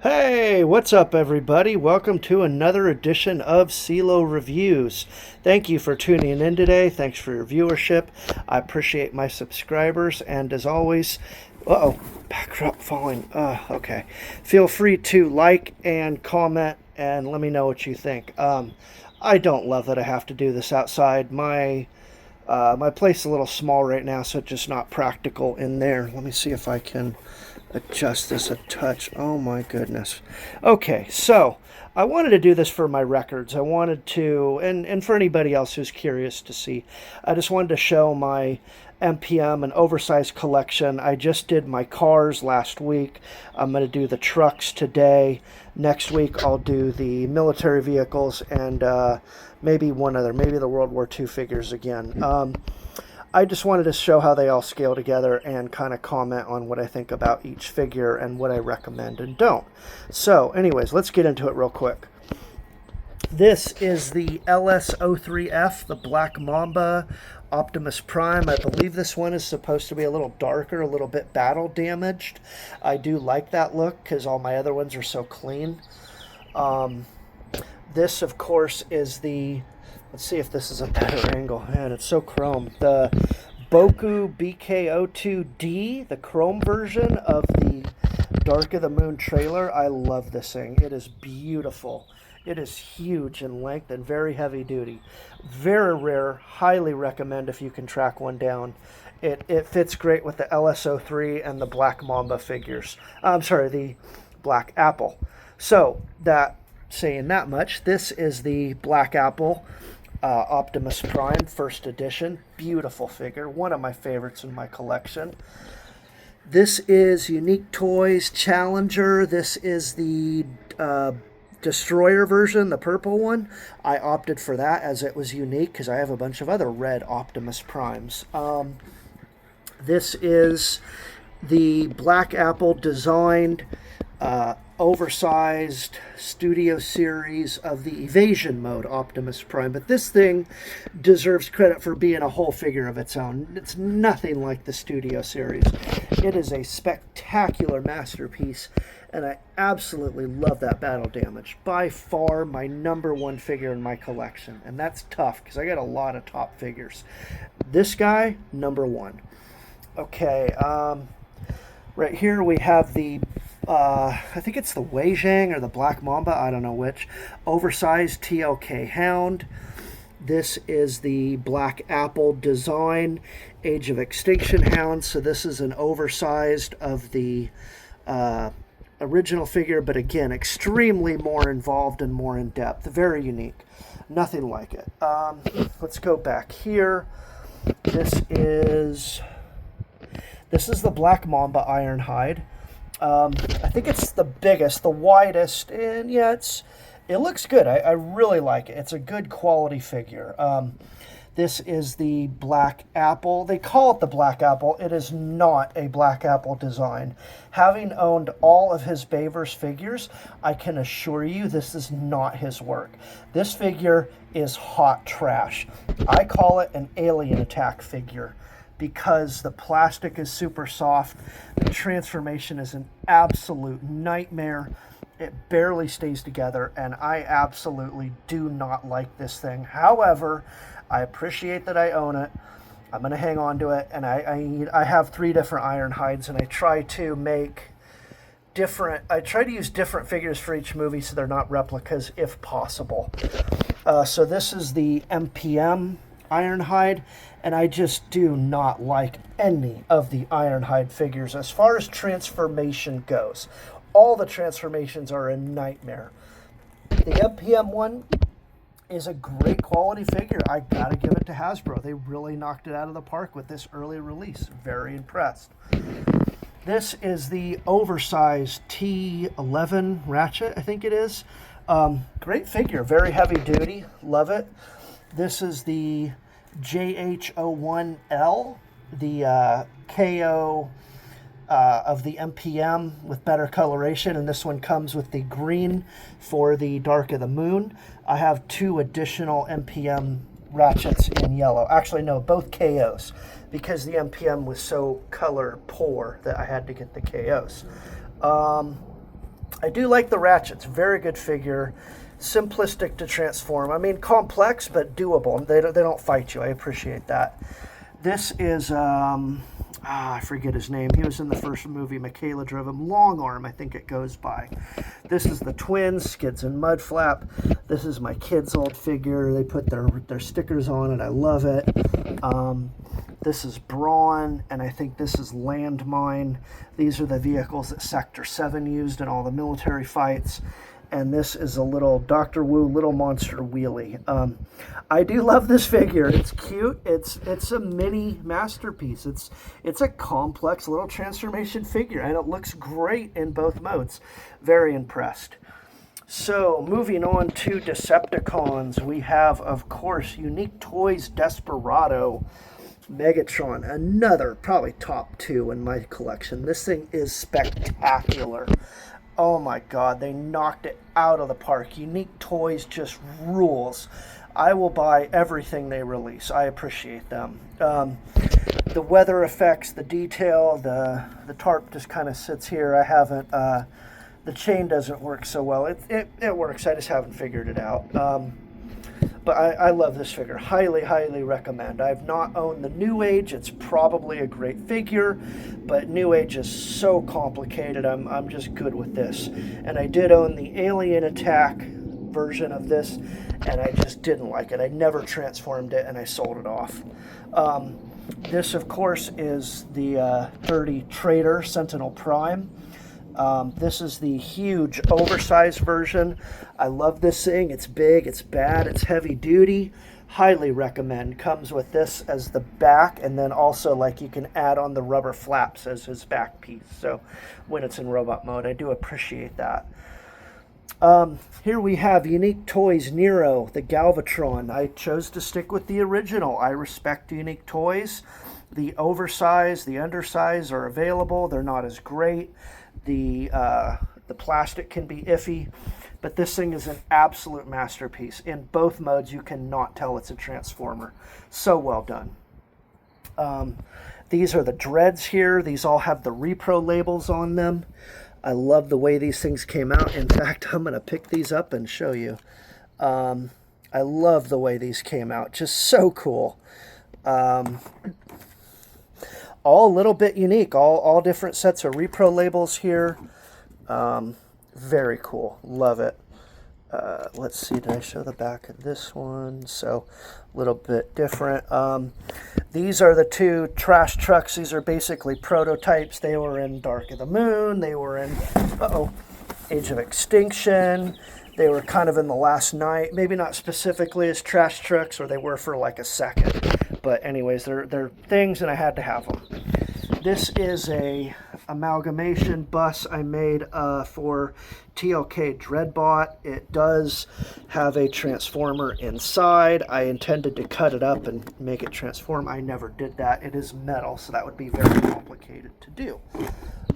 Hey, what's up, everybody? Welcome to another edition of CeeLo Reviews. Thank you for tuning in today. Thanks for your viewership. I appreciate my subscribers, and as always, backdrop falling. Okay. Feel free to like and comment and let me know what you think. I don't love that I have to do this outside. My place is a little small right now, so it's just not practical in there. Let me see if I can adjust this a touch. Oh my goodness. Okay, so I wanted to do this for my records. I wanted to, and for anybody else who's curious to see, I just wanted to show my MPM, an oversized collection. I just did my cars last week. I'm going to do the trucks today. Next week I'll do the military vehicles and maybe one other, maybe the World War II figures again. I just wanted to show how they all scale together and kind of comment on what I think about each figure and what I recommend and don't. So anyways, let's get into it real quick. This is the LS03F, the Black Mamba Optimus Prime. I believe this one is supposed to be a little darker, a little bit battle damaged. I do like that look because all my other ones are so clean. This, of course, is the... Let's see if this is a better angle. Man, it's so chrome. The Boku BK02D, the chrome version of the Dark of the Moon trailer. I love this thing. It is beautiful. It is huge in length and very heavy duty. Very rare. Highly recommend if you can track one down. It fits great with the LS03 and the Black Mamba figures. I'm sorry, the Black Apple. So, saying that much, this is the Black Apple Optimus Prime first edition. Beautiful figure, one of my favorites in my collection. This is Unique Toys Challenger. This is the Destroyer version, the purple one. I opted for that as it was unique because I have a bunch of other red Optimus Primes. This is the Black Apple designed oversized studio series of the Evasion mode Optimus Prime, but this thing deserves credit for being a whole figure of its own. It's nothing like the studio series. It is a spectacular masterpiece, and I absolutely love that battle damage. By far my number one figure in my collection, and that's tough because I got a lot of top figures. This guy, number one. Okay, right here we have the I think it's the Wei Zhang or the Black Mamba, I don't know which, oversized TLK Hound. This is the Black Apple design Age of Extinction Hound, so this is an oversized of the original figure, but again, extremely more involved and more in depth. Very unique. Nothing like it. Let's go back here. This is the Black Mamba Ironhide. I think it's the biggest, the widest, and yeah, it looks good. I really like it. It's a good quality figure. This is the Black Apple. They call it the Black Apple. It is not a Black Apple design. Having owned all of his Bayverse figures, I can assure you this is not his work. This figure is hot trash. I call it an alien attack figure, because the plastic is super soft. The transformation is an absolute nightmare. It barely stays together, and I absolutely do not like this thing. However, I appreciate that I own it. I'm going to hang on to it, and I have 3 different Ironhides, and I try to use different figures for each movie so they're not replicas if possible. So this is the MPM Ironhide, and I just do not like any of the Ironhide figures as far as transformation goes. All the transformations are a nightmare. The MPM one is a great quality figure. I gotta give it to Hasbro. They really knocked it out of the park with this early release. Very impressed. This is the oversized T11 Ratchet, I think it is. Great figure, very heavy duty. Love it. This is the JH01L, the KO of the MPM with better coloration, and this one comes with the green for the Dark of the Moon. I have 2 additional MPM ratchets in yellow. Actually, no, both KOs, because the MPM was so color poor that I had to get the KOs. I do like the Ratchets. Very good figure. Simplistic to transform. I mean, complex, but doable. They don't fight you. I appreciate that. This is, I forget his name. He was in the first movie. Michaela drove him. Long Arm, I think it goes by. This is the twins, Skids and Mudflap. This is my kids' old figure. They put their stickers on it. I love it. This is Brawn, and I think this is Landmine. These are the vehicles that Sector 7 used in all the military fights. And this is a little Dr. Wu Little Monster Wheelie. I do love this figure. It's cute. It's a mini masterpiece. It's a complex little transformation figure, and it looks great in both modes. Very impressed. So, moving on to Decepticons, we have, of course, Unique Toys Desperado Megatron, another probably top 2 in my collection. This thing is spectacular. Oh my God, they knocked it out of the park. Unique Toys just rules. I will buy everything they release. I appreciate them. The weather effects, the detail, the tarp just kind of sits here. I haven't, the chain doesn't work so well. It works, I just haven't figured it out. But I love this figure. Highly, highly recommend. I've not owned the New Age. It's probably a great figure, but New Age is so complicated. I'm just good with this. And I did own the Alien Attack version of this, and I just didn't like it. I never transformed it, and I sold it off. This, of course, is the 30 Trader Sentinel Prime. This is the huge oversized version. I love this thing. It's big, it's bad, it's heavy duty. Highly recommend. Comes with this as the back, and then also like you can add on the rubber flaps as his back piece. So when it's in robot mode, I do appreciate that. Here we have Unique Toys Nero, the Galvatron. I chose to stick with the original. I respect Unique Toys. The oversized, the undersize are available. They're not as great. The plastic can be iffy, but this thing is an absolute masterpiece. In both modes, you cannot tell it's a Transformer. So well done. These are the Dreads here. These all have the repro labels on them. I love the way these things came out. In fact, I'm going to pick these up and show you. I love the way these came out. Just so cool. All a little bit unique. All different sets of repro labels here. Very cool. Love it. Let's see, did I show the back of this one? So a little bit different. These are the 2 trash trucks. These are basically prototypes. They were in Dark of the Moon. They were in Age of Extinction. They were kind of in The Last Night. Maybe not specifically as trash trucks, or they were for like a second. But anyways, they're things, and I had to have them. This is a amalgamation bus I made for TLK Dreadbot. It does have a transformer inside. I intended to cut it up and make it transform. I never did that. It is metal, so that would be very complicated to do.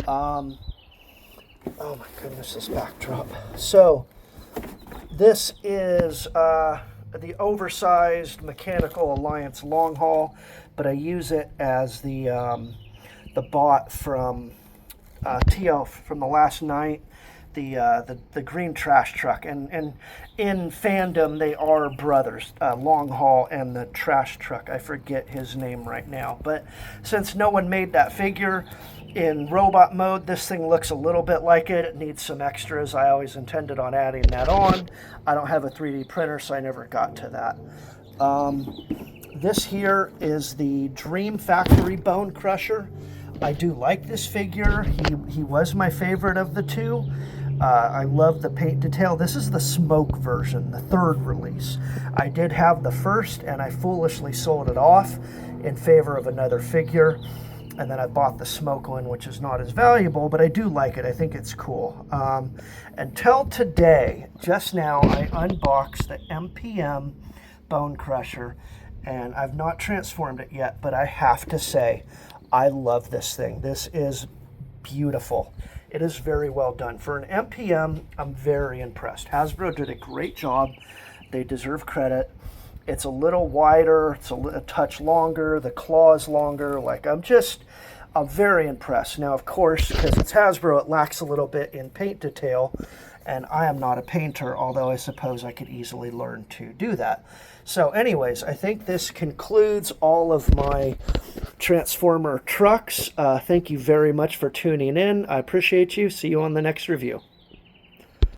Oh my goodness, this backdrop. So this is the oversized Mechanical Alliance long haul, but I use it as the bot from TL from The Last Night, the green trash truck, and in fandom they are brothers, long haul and the trash truck. I forget his name right now, but since no one made that figure in robot mode, this thing looks a little bit like it. It needs some extras. I always intended on adding that on. I don't have a 3D printer, so I never got to that. This here is the Dream Factory Bone Crusher. I do like this figure. He was my favorite of the 2. I love the paint detail. This is the smoke version, the 3rd release. I did have the first, and I foolishly sold it off in favor of another figure. And then I bought the smoke one, which is not as valuable, but I do like it. I think it's cool. Until today, just now, I unboxed the MPM Bone Crusher, and I've not transformed it yet, but I have to say, I love this thing. This is beautiful. It is very well done. For an MPM, I'm very impressed. Hasbro did a great job. They deserve credit. It's a little wider, it's a touch longer, the claw's longer. Like, I'm very impressed. Now, of course, because it's Hasbro, it lacks a little bit in paint detail, and I am not a painter, although I suppose I could easily learn to do that. So anyways, I think this concludes all of my Transformer trucks. Thank you very much for tuning in. I appreciate you. See you on the next review.